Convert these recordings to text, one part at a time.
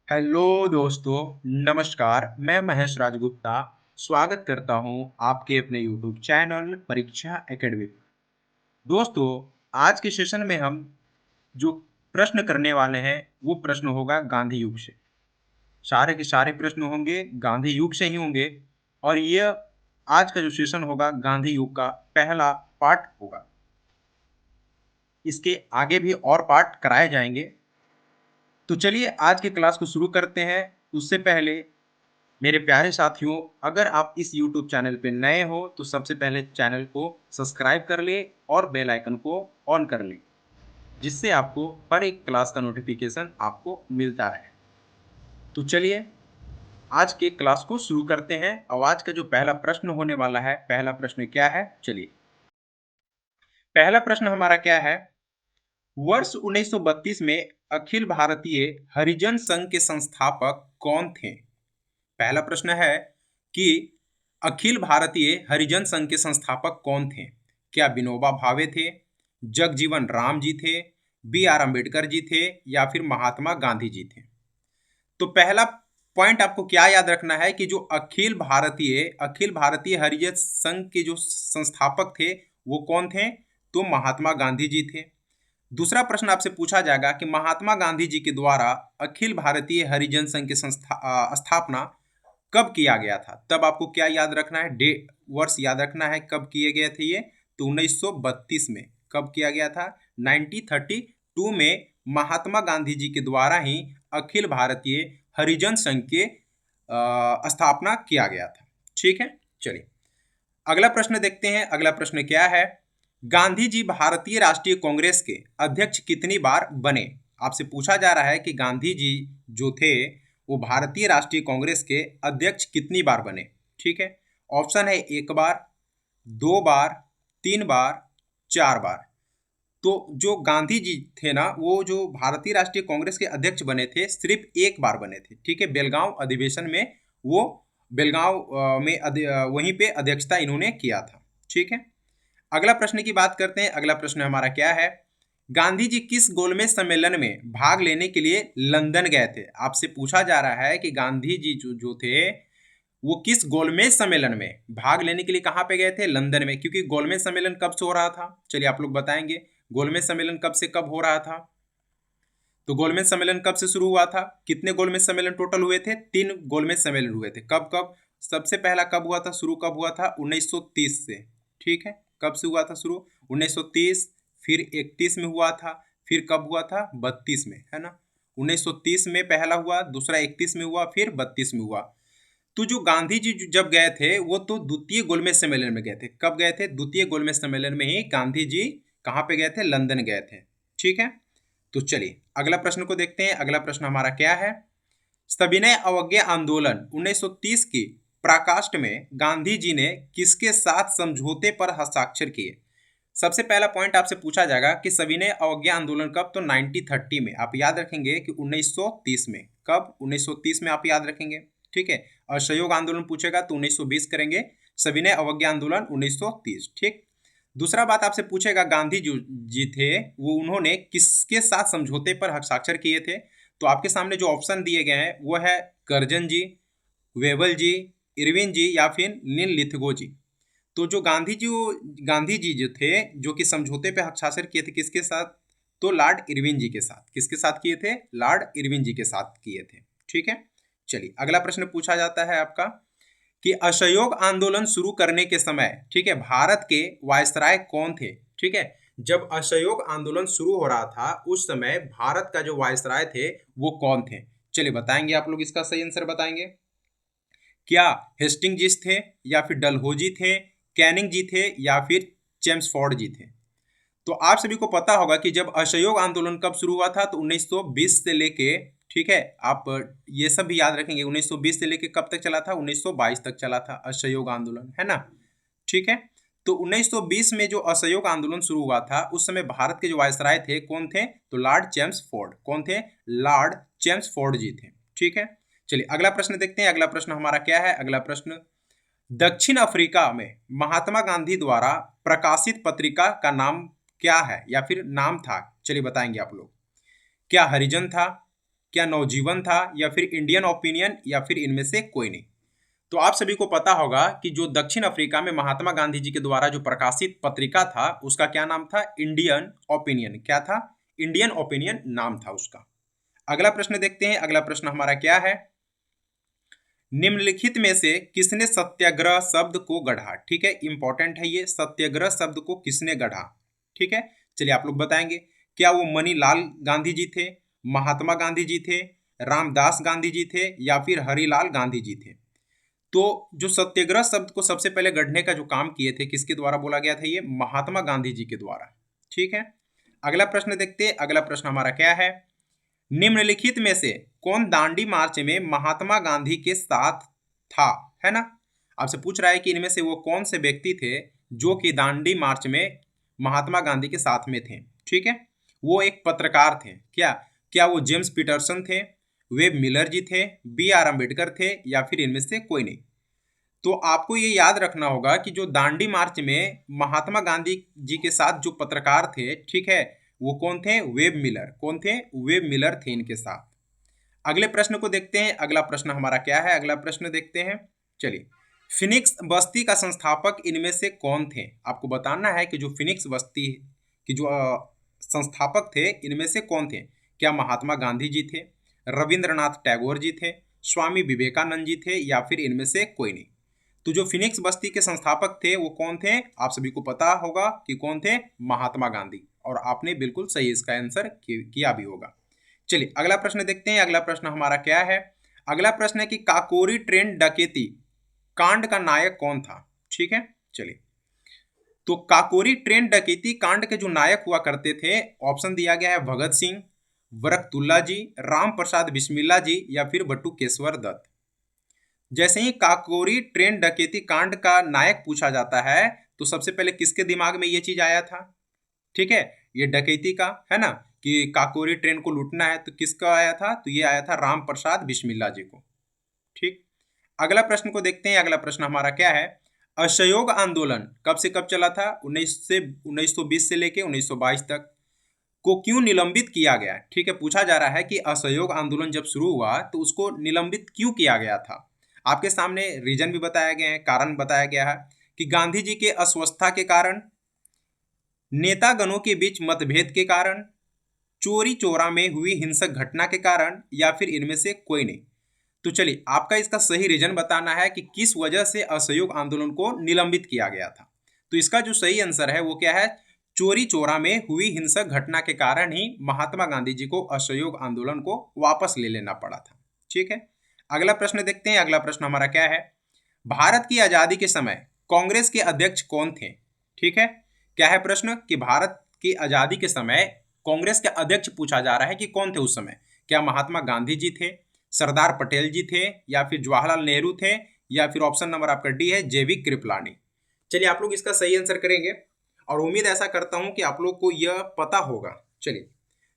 Hello दोस्तों, नमस्कार। मैं महेश राजगुप्ता स्वागत करता हूं आपके अपने यूट्यूब चैनल परीक्षा एकेडमी। दोस्तों, आज के सेशन में हम जो प्रश्न करने वाले हैं वो प्रश्न होगा गांधी युग से। सारे के सारे प्रश्न होंगे गांधी युग से ही होंगे और यह आज का जो सेशन होगा गांधी युग का पहला पार्ट होगा। इसके आगे भी और पार्ट कराए जाएंगे। तो चलिए आज के क्लास को शुरू करते हैं। उससे पहले मेरे प्यारे साथियों, अगर आप इस YouTube चैनल पे नए हो तो सबसे पहले चैनल को सब्सक्राइब कर ले और बेल आइकन को ऑन कर ले, जिससे आपको हर एक क्लास का नोटिफिकेशन आपको मिलता रहे। तो चलिए आज के क्लास को शुरू करते हैं। और आज का जो पहला प्रश्न होने वाला है, पहला प्रश्न क्या है, चलिए। पहला प्रश्न हमारा क्या है? वर्ष 1932 में अखिल भारतीय हरिजन संघ के संस्थापक कौन थे? पहला प्रश्न है कि अखिल भारतीय हरिजन संघ के संस्थापक कौन थे? क्या विनोबा भावे थे, जगजीवन राम जी थे, बी आर अम्बेडकर जी थे या फिर महात्मा गांधी जी थे? तो पहला पॉइंट आपको क्या याद रखना है कि जो अखिल भारतीय हरिजन संघ के जो संस्थापक थे वो कौन थे? तो महात्मा गांधी जी थे। दूसरा प्रश्न आपसे पूछा जाएगा कि महात्मा गांधी जी के द्वारा अखिल भारतीय हरिजन संघ की स्थापना कब किया गया था? तब आपको क्या याद रखना है? वर्ष याद रखना है कब किए गए थे ये। तो 1932 में। कब किया गया था? 1932 में महात्मा गांधी जी के द्वारा ही अखिल भारतीय हरिजन संघ के स्थापना किया गया था। ठीक है, चलिए अगला प्रश्न देखते हैं। अगला प्रश्न क्या है? गांधी जी भारतीय राष्ट्रीय कांग्रेस के अध्यक्ष कितनी बार बने? आपसे पूछा जा रहा है कि गांधी जी जो थे वो भारतीय राष्ट्रीय कांग्रेस के अध्यक्ष कितनी बार बने। ठीक है, ऑप्शन है 1 बार, 2 बार, 3 बार, 4 बार। तो जो गांधी जी थे ना, वो जो भारतीय राष्ट्रीय कांग्रेस के अध्यक्ष बने थे सिर्फ 1 बार बने थे। ठीक है, बेलगांव अधिवेशन में वो बेलगांव में वहीं पे अध्यक्षता इन्होंने किया था। ठीक है, अगला प्रश्न की बात करते हैं। अगला प्रश्न हमारा क्या है? गांधी जी किस गोलमेज सम्मेलन में भाग लेने के लिए लंदन गए थे? आपसे पूछा जा रहा है कि गांधी जी जो थे वो किस गोलमेज सम्मेलन में भाग लेने के लिए कहाँ पे गए थे? लंदन में। क्योंकि गोलमेज सम्मेलन कब से हो रहा था, चलिए आप लोग बताएंगे। गोलमेज सम्मेलन कब से कब हो रहा था? तो गोलमेज सम्मेलन कब से शुरू हुआ था? कितने गोलमेज सम्मेलन टोटल हुए थे? 3 गोलमेज सम्मेलन हुए थे। कब कब? सबसे पहला कब हुआ था, शुरू कब हुआ था? 1930 से। ठीक है, कब से हुआ था शुरू? 1930। फिर 31 में हुआ था। फिर कब हुआ था? 32 में, है ना। 1930 में पहला हुआ, दूसरा 31 में हुआ, फिर 32 में हुआ। तो जो गांधी जी जब गए थे वो तो द्वितीय गोलमेज सम्मेलन में गए थे। कब गए थे? द्वितीय गोलमेज सम्मेलन में ही गांधी जी कहाँ पे गए थे? लंदन गए थे। ठीक है, तो चलिए अगला प्रश्न को देखते हैं। अगला प्रश्न हमारा क्या है? सविनय अवज्ञा आंदोलन 1930 की पराकाष्ठ में गांधी जी ने किसके साथ समझौते पर हस्ताक्षर किए? सबसे पहला पॉइंट आपसे पूछा जाएगा कि सविनय अवज्ञा आंदोलन कब? तो 1930 में। आप याद रखेंगे कि 1930 में। कब? 1930 में आप याद रखेंगे। ठीक है, असहयोग आंदोलन पूछेगा तो 1920 करेंगे। सविनय अवज्ञा आंदोलन 1930। ठीक, दूसरा बात आपसे पूछेगा गांधी जी थे वो उन्होंने किसके साथ समझौते पर हस्ताक्षर किए थे? तो आपके सामने जो ऑप्शन दिए गए हैं वो है कर्जन जी, वेबल जी, इरविन जी या फिर नील लिथगो जी। तो जो गांधी जी जो थे जो कि समझौते पे हस्ताक्षर किए थे किसके साथ? तो लॉर्ड इरविन जी के साथ। किसके साथ किए थे? लॉर्ड इरविन जी के साथ किए थे। ठीक है, चलिए अगला प्रश्न पूछा जाता है आपका कि असहयोग आंदोलन शुरू करने के समय, ठीक है, भारत के वायसराय कौन थे? ठीक है, जब असहयोग आंदोलन शुरू हो रहा था उस समय भारत का जो वायसराय थे वो कौन थे? चलिए बताएंगे आप लोग, इसका सही आंसर बताएंगे। क्या हेस्टिंग जी थे या फिर डलहौजी थे, कैनिंग जी थे या फिर चेम्सफोर्ड जी थे? तो आप सभी को पता होगा कि जब असहयोग आंदोलन कब शुरू हुआ था तो 1920 से लेके, ठीक है, आप ये सब भी याद रखेंगे, 1920 से लेके कब तक चला था? 1922 तक चला था असहयोग आंदोलन, है ना। ठीक है, तो 1920 में जो असहयोग आंदोलन शुरू हुआ था उस समय भारत के जो वायसराय थे कौन थे? तो लॉर्ड चेम्सफोर्ड। कौन थे? लॉर्ड चेम्सफोर्ड जी थे। ठीक है, चलिए अगला प्रश्न देखते हैं। अगला प्रश्न हमारा क्या है? अगला प्रश्न, दक्षिण अफ्रीका में महात्मा गांधी द्वारा प्रकाशित पत्रिका का नाम क्या है या फिर नाम था? चलिए बताएंगे आप लोग। क्या हरिजन था, क्या नवजीवन था, या फिर इंडियन ओपिनियन, या फिर इनमें से कोई नहीं? तो आप सभी को पता होगा कि जो दक्षिण अफ्रीका में महात्मा गांधी जी के द्वारा जो प्रकाशित पत्रिका था उसका क्या नाम था? Indian opinion. क्या था? इंडियन ओपिनियन नाम था उसका। अगला प्रश्न देखते हैं। अगला प्रश्न हमारा क्या है? निम्नलिखित में से किसने सत्याग्रह शब्द को गढ़ा? ठीक है, इंपॉर्टेंट है ये, सत्याग्रह शब्द को किसने गढ़ा? ठीक है, चलिए आप लोग बताएंगे। क्या वो मणिलाल गांधी जी थे, महात्मा गांधी जी थे, रामदास गांधी जी थे, या फिर हरिलाल गांधी जी थे? तो जो सत्याग्रह शब्द को सबसे पहले गढ़ने का जो काम किए थे, किसके द्वारा बोला गया था? ये महात्मा गांधी जी के द्वारा। ठीक है, अगला प्रश्न देखते हैं। अगला प्रश्न हमारा क्या है? निम्नलिखित में से कौन दांडी मार्च में महात्मा गांधी के साथ था? है ना, आपसे पूछ रहा है कि इनमें से वो कौन से व्यक्ति थे जो कि दांडी मार्च में महात्मा गांधी के साथ में थे? ठीक है, वो एक पत्रकार थे। क्या क्या वो जेम्स पीटरसन थे, वेब मिलर जी थे, बी आर अम्बेडकर थे, या फिर इनमें से कोई नहीं? तो आपको ये याद रखना होगा कि जो दांडी मार्च में महात्मा गांधी जी के साथ जो पत्रकार थे, ठीक है, वो कौन थे? Web Miller. कौन थे? वेब मिलर थे इनके साथ। अगले प्रश्न को देखते हैं। अगला प्रश्न हमारा क्या है? अगला प्रश्न देखते हैं। चलिए, फिनिक्स बस्ती का संस्थापक इनमें से कौन थे? आपको बताना है कि जो फिनिक्स बस्ती की जो संस्थापक थे इनमें से कौन थे? क्या महात्मा गांधी जी थे, रविंद्रनाथ टैगोर जी थे, स्वामी विवेकानंद जी थे, या फिर इनमें से कोई नहीं? तो जो फिनिक्स बस्ती के संस्थापक थे वो कौन थे? आप सभी को पता होगा कि कौन थे? महात्मा गांधी। और आपने बिल्कुल सही इसका आंसर किया भी होगा। चलिए अगला प्रश्न देखते हैं। अगला प्रश्न हमारा क्या है? अगला प्रश्न है कि काकोरी ट्रेन डकैती कांड का नायक कौन था? ठीक है, चलिए, तो काकोरी ट्रेन डकैती कांड के जो नायक हुआ करते थे, ऑप्शन दिया गया है भगत सिंह, बरकतुल्ला जी, राम प्रसाद बिस्मिल्ला जी, या फिर बटुकेश्वर दत्त। जैसे ही काकोरी ट्रेन डकैती कांड का नायक पूछा जाता है तो सबसे पहले किसके दिमाग में ये चीज आया था? ठीक है, ये डकैती का है ना, कि काकोरी ट्रेन को लूटना है, तो किसका आया था? तो ये आया था राम प्रसाद बिस्मिल्ला जी को। ठीक, अगला प्रश्न को देखते हैं। अगला प्रश्न हमारा क्या है? असहयोग आंदोलन कब से कब चला था? 1920 से लेके 1922 तक। को क्यों निलंबित किया गया? ठीक है, पूछा जा रहा है कि असहयोग आंदोलन जब शुरू हुआ तो उसको निलंबित क्यों किया गया था? आपके सामने रीजन भी बताया गया है, कारण बताया गया है कि गांधी जी के अस्वस्थता के कारण, नेतागणों के बीच मतभेद के कारण, चोरी चोरा में हुई हिंसक घटना के कारण, या फिर इनमें से कोई नहीं? तो चलिए, आपका इसका सही रीजन बताना है कि किस वजह से असहयोग आंदोलन को निलंबित किया गया था। तो इसका जो सही आंसर है वो क्या है? चोरी चोरा में हुई हिंसक घटना के कारण ही महात्मा गांधी जी को असहयोग आंदोलन को वापस ले लेना पड़ा था। ठीक है, अगला प्रश्न देखते हैं। अगला प्रश्न हमारा क्या है? भारत की आजादी के समय कांग्रेस के अध्यक्ष कौन थे? ठीक है, क्या है प्रश्न कि भारत की आजादी के समय कांग्रेस के अध्यक्ष पूछा जा रहा है कि कौन थे उस समय? क्या महात्मा गांधी जी थे, सरदार पटेल जी थे, या फिर जवाहरलाल नेहरू थे, या फिर ऑप्शन नंबर आपका डी है जेबी कृपलानी? चलिए, आप लोग इसका सही आंसर करेंगे और उम्मीद ऐसा करता हूं कि आप लोग को यह पता होगा। चलिए,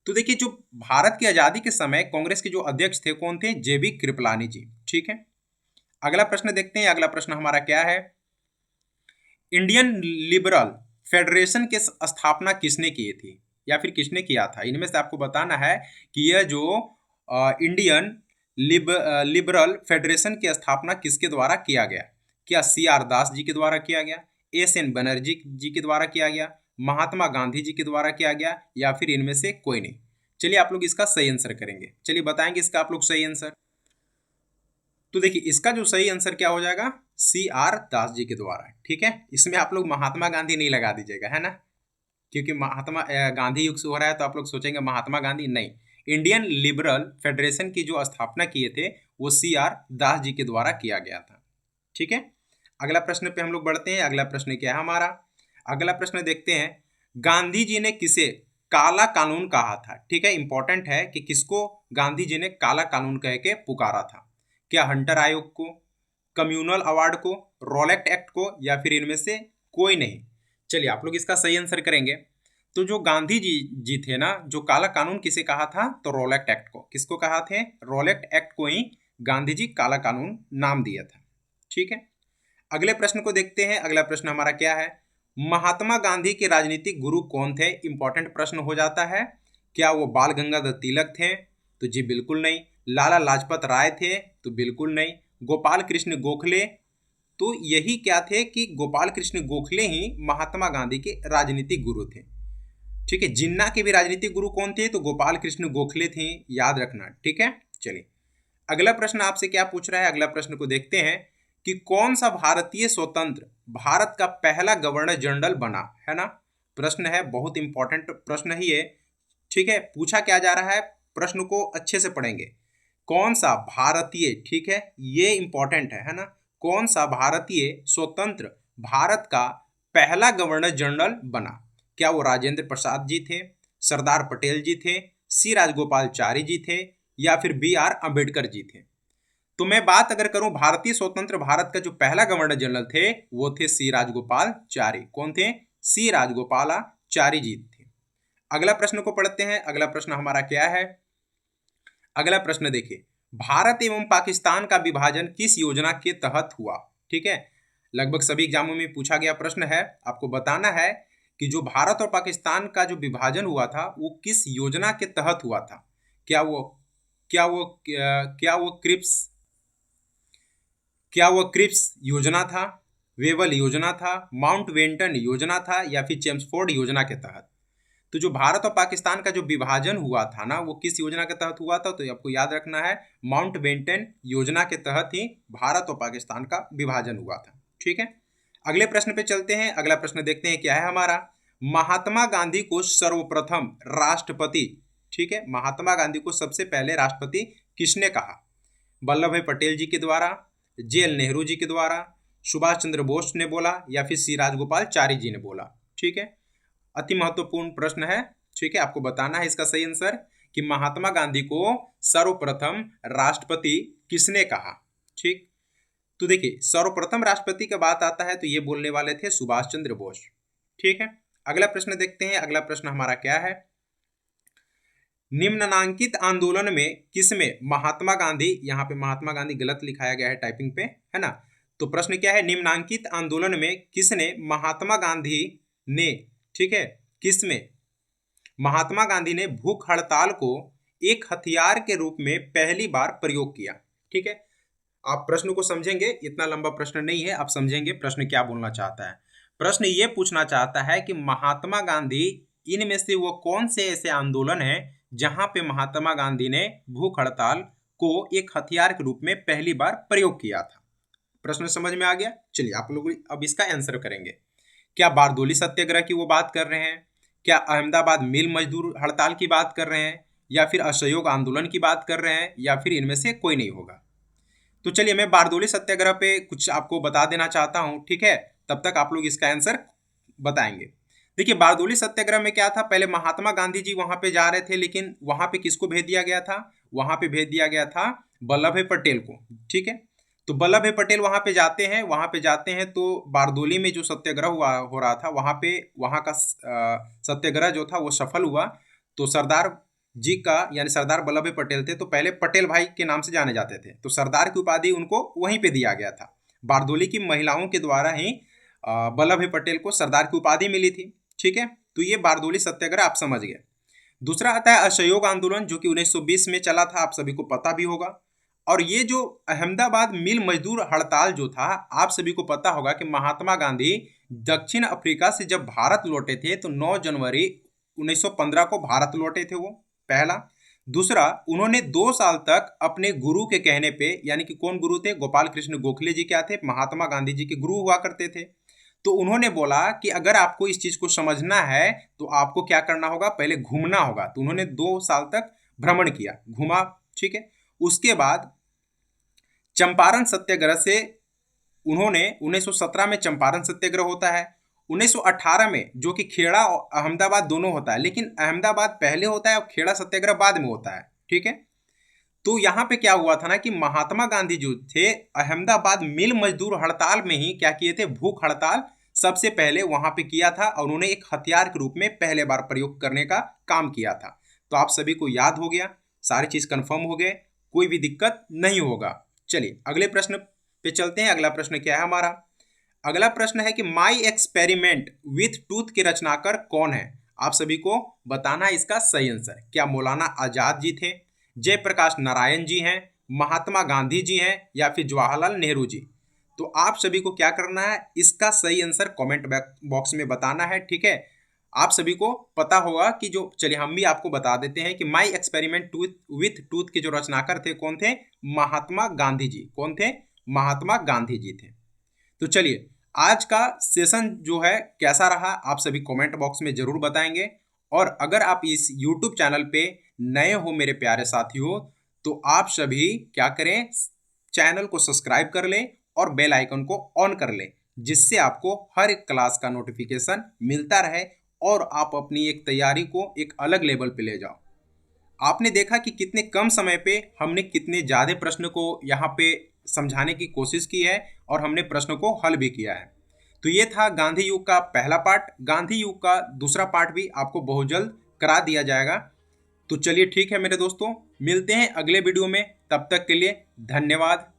तो देखिए, जो भारत की आजादी के समय कांग्रेस के जो अध्यक्ष थे कौन थे? जेबी कृपलानी जी। ठीक है, अगला प्रश्न देखते हैं। अगला प्रश्न हमारा क्या है? इंडियन लिबरल फेडरेशन की स्थापना किसने की थी, या फिर किसने किया था? इनमें से आपको बताना है कि यह जो इंडियन लिबरल फेडरेशन की स्थापना किसके द्वारा किया गया? क्या सी आर दास जी के द्वारा किया गया, एस एन बनर्जी जी के द्वारा किया गया, महात्मा गांधी जी के द्वारा किया गया, या फिर इनमें से कोई नहीं? चलिए, आप लोग इसका सही आंसर करेंगे। चलिए बताएंगे इसका आप लोग सही आंसर। तो देखिए, इसका जो सही आंसर क्या हो जाएगा? सी आर दास जी के द्वारा। ठीक है, इसमें आप लोग महात्मा गांधी नहीं लगा दीजिएगा, है ना, क्योंकि महात्मा गांधी युग से हो रहा है तो आप लोग सोचेंगे महात्मा गांधी। नहीं, इंडियन लिबरल फेडरेशन की जो स्थापना किए थे वो सी आर दास जी के द्वारा किया गया था। ठीक है, अगला प्रश्न पे हम लोग बढ़ते हैं। अगला प्रश्न क्या है हमारा? अगला प्रश्न देखते हैं। गांधी जी ने किसे काला कानून कहा था? ठीक है, इंपॉर्टेंट है कि किसको गांधी जी ने काला कानून कह के पुकारा था? क्या हंटर आयोग को, कम्युनल अवार्ड को, रोलेक्ट एक्ट को, या फिर इनमें से कोई नहीं? चलिए, आप लोग इसका सही आंसर करेंगे। तो जो गांधी जी थे ना, जो काला कानून किसे कहा था? तो रोलेक्ट एक्ट को। किसको कहा थे? रोलेक्ट एक्ट को ही गांधी जी काला कानून नाम दिया था। ठीक है, अगले प्रश्न को देखते हैं। अगला प्रश्न हमारा क्या है? महात्मा गांधी के राजनीतिक गुरु कौन थे? इंपॉर्टेंट प्रश्न हो जाता है। क्या वो बाल गंगाधर तिलक थे, तो जी बिल्कुल नहीं। लाला लाजपत राय थे? तो बिल्कुल नहीं। गोपाल कृष्ण गोखले? तो यही क्या थे कि गोपाल कृष्ण गोखले ही महात्मा गांधी के राजनीतिक गुरु थे। ठीक है, जिन्ना के भी राजनीतिक गुरु कौन थे? तो गोपाल कृष्ण गोखले थे, याद रखना। ठीक है, चलिए अगला प्रश्न आपसे क्या पूछ रहा है, अगला प्रश्न को देखते हैं कि कौन सा भारतीय स्वतंत्र भारत का पहला गवर्नर जनरल बना, है ना। प्रश्न है, बहुत इंपॉर्टेंट प्रश्न ही है। ठीक है, पूछा क्या जा रहा है, प्रश्न को अच्छे से पढ़ेंगे। कौन सा भारतीय, ठीक है, ये इंपॉर्टेंट है ना। कौन सा भारतीय स्वतंत्र भारत का पहला गवर्नर जनरल बना? क्या वो राजेंद्र प्रसाद जी थे, सरदार पटेल जी थे, सी राजगोपालचारी जी थे, या फिर बी आर अम्बेडकर जी थे? तो मैं बात अगर करूं भारतीय स्वतंत्र भारत का जो पहला गवर्नर जनरल थे वो थे सी राजगोपालचारी। कौन थे? सी राजगोपालाचारी जी थे। अगला प्रश्न को पढ़ते हैं। अगला प्रश्न हमारा क्या है? अगला प्रश्न देखिए, भारत एवं पाकिस्तान का विभाजन किस योजना के तहत हुआ? ठीक है, लगभग सभी एग्जामों में पूछा गया प्रश्न है। आपको बताना है कि जो भारत और पाकिस्तान का जो विभाजन हुआ था वो किस योजना के तहत हुआ था। क्या वो क्रिप्स योजना था, वेवल योजना था, माउंटबेटन योजना था, या फिर चेम्सफोर्ड योजना के तहत? तो जो भारत और पाकिस्तान का जो विभाजन हुआ था ना वो किस योजना के तहत हुआ था? तो आपको याद रखना है, माउंटबेटन योजना के तहत ही भारत और पाकिस्तान का विभाजन हुआ था। ठीक है, अगले प्रश्न पे चलते हैं। अगला प्रश्न देखते हैं क्या है हमारा। महात्मा गांधी को सर्वप्रथम राष्ट्रपति, ठीक है, महात्मा गांधी को सबसे पहले राष्ट्रपति किसने कहा? वल्लभ भाई पटेल जी के द्वारा, जेएल नेहरू जी के द्वारा, सुभाष चंद्र बोस ने बोला, या फिर सी राजगोपालचारी जी ने बोला? ठीक है, अति महत्वपूर्ण प्रश्न है। ठीक है, आपको बताना है इसका सही आंसर कि महात्मा गांधी को सर्वप्रथम राष्ट्रपति किसने कहा। ठीक, तो देखिए सर्वप्रथम राष्ट्रपति का बात आता है तो ये बोलने वाले थे सुभाष चंद्र बोस। ठीक है, अगला प्रश्न देखते हैं। अगला प्रश्न हमारा क्या है, निम्नांकित आंदोलन में किसमें महात्मा गांधी, यहाँ पे महात्मा गांधी गलत लिखाया गया है टाइपिंग पे, है ना। तो प्रश्न क्या है, निम्नांकित आंदोलन में किसने महात्मा गांधी ने, ठीक है, किसमें महात्मा गांधी ने भूख हड़ताल को एक हथियार के रूप में पहली बार प्रयोग किया? ठीक है, आप प्रश्न को समझेंगे, इतना लंबा प्रश्न नहीं है, आप समझेंगे प्रश्न क्या बोलना चाहता है। प्रश्न ये पूछना चाहता है कि महात्मा गांधी इनमें से वो कौन से ऐसे आंदोलन है जहां पे महात्मा गांधी ने भूख हड़ताल को एक हथियार के रूप में पहली बार प्रयोग किया था? प्रश्न समझ में आ गया? चलिए आप लोग अब इसका आंसर करेंगे। क्या बारदोली सत्याग्रह की वो बात कर रहे हैं, क्या अहमदाबाद मिल मजदूर हड़ताल की बात कर रहे हैं, या फिर असहयोग आंदोलन की बात कर रहे हैं, या फिर इनमें से कोई नहीं होगा? तो चलिए मैं बारदोली सत्याग्रह पे कुछ आपको बता देना चाहता हूं, ठीक है, तब तक आप लोग इसका आंसर बताएंगे। देखिए बारदोली सत्याग्रह में क्या था, पहले महात्मा गांधी जी वहां पे जा रहे थे, लेकिन वहां पे किसको भेज दिया गया था? वहां पे भेज दिया गया था वल्लभ भाई पटेल को। ठीक है, तो वल्लभ भाई पटेल वहां पे जाते हैं तो बारदोली में जो सत्याग्रह हो रहा था वहां का सत्याग्रह जो था वो सफल हुआ। तो सरदार जी का यानी सरदार वल्लभ भाई पटेल थे, तो पहले पटेल भाई के नाम से जाने जाते थे, तो सरदार की उपाधि उनको वहीं पे दिया गया था। बारदोली की महिलाओं के द्वारा ही वल्लभ भाई पटेल को सरदार की उपाधि मिली थी। ठीक है, तो ये बारदोली सत्याग्रह आप समझ गए। दूसरा आता है असहयोग आंदोलन, जो कि 1920 में चला था, आप सभी को पता भी होगा। और ये जो अहमदाबाद मिल मजदूर हड़ताल जो था, आप सभी को पता होगा कि महात्मा गांधी दक्षिण अफ्रीका से जब भारत लौटे थे तो 9 जनवरी 1915 को भारत लौटे थे वो, पहला। दूसरा, उन्होंने 2 साल तक अपने गुरु के कहने पे, यानी कि कौन गुरु थे? गोपाल कृष्ण गोखले जी क्या थे? महात्मा गांधी जी के गुरु हुआ करते थे। तो उन्होंने बोला कि अगर आपको इस चीज को समझना है तो आपको क्या करना होगा, पहले घूमना होगा। तो उन्होंने 2 साल तक भ्रमण किया, घूमा। ठीक है, उसके बाद चंपारण सत्याग्रह से उन्होंने 1917 में चंपारण सत्याग्रह होता है, 1918 में जो कि खेड़ा और अहमदाबाद दोनों होता है, लेकिन अहमदाबाद पहले होता है और खेड़ा सत्याग्रह बाद में होता है। ठीक है, तो यहाँ पे क्या हुआ था ना कि महात्मा गांधी जो थे अहमदाबाद मिल मजदूर हड़ताल में ही क्या किए थे, भूख हड़ताल सबसे पहले वहां पे किया था, और उन्होंने एक हथियार के रूप में पहले बार प्रयोग करने का काम किया था। तो आप सभी को याद हो गया, सारी चीज कंफर्म हो गए, कोई भी दिक्कत नहीं होगा। चलिए अगले प्रश्न पे चलते हैं। अगला प्रश्न क्या है हमारा? अगला प्रश्न है कि माई एक्सपेरिमेंट विथ टूथ के रचनाकार कौन है? आप सभी को बताना है इसका सही आंसर। क्या मौलाना आजाद जी थे, जयप्रकाश नारायण जी हैं, महात्मा गांधी जी हैं, या फिर जवाहरलाल नेहरू जी। तो आप सभी को क्या करना है, इसका सही आंसर कमेंट बॉक्स में बताना है, ठीक है। आप सभी को पता होगा कि जो, चलिए हम भी आपको बता देते हैं कि माई एक्सपेरिमेंट विथ टूथ के जो रचनाकार थे कौन थे, महात्मा गांधी जी। कौन थे, महात्मा गांधी जी थे। तो चलिए आज का सेशन जो है कैसा रहा आप सभी कमेंट बॉक्स में जरूर बताएंगे। और अगर आप इस YouTube चैनल पे नए हो मेरे प्यारे साथियों, तो आप सभी क्या करें, चैनल को सब्सक्राइब कर लें और बेल आइकन को ऑन कर लें, जिससे आपको हर एक क्लास का नोटिफिकेशन मिलता रहे और आप अपनी एक तैयारी को एक अलग लेवल पे ले जाओ। आपने देखा कि कितने कम समय पे हमने कितने ज़्यादा प्रश्न को यहाँ पे समझाने की कोशिश की है और हमने प्रश्न को हल भी किया है। तो ये था गांधी युग का पहला पार्ट। गांधी युग का दूसरा पार्ट भी आपको बहुत जल्द करा दिया जाएगा। तो चलिए ठीक है मेरे दोस्तों, मिलते हैं अगले वीडियो में, तब तक के लिए धन्यवाद।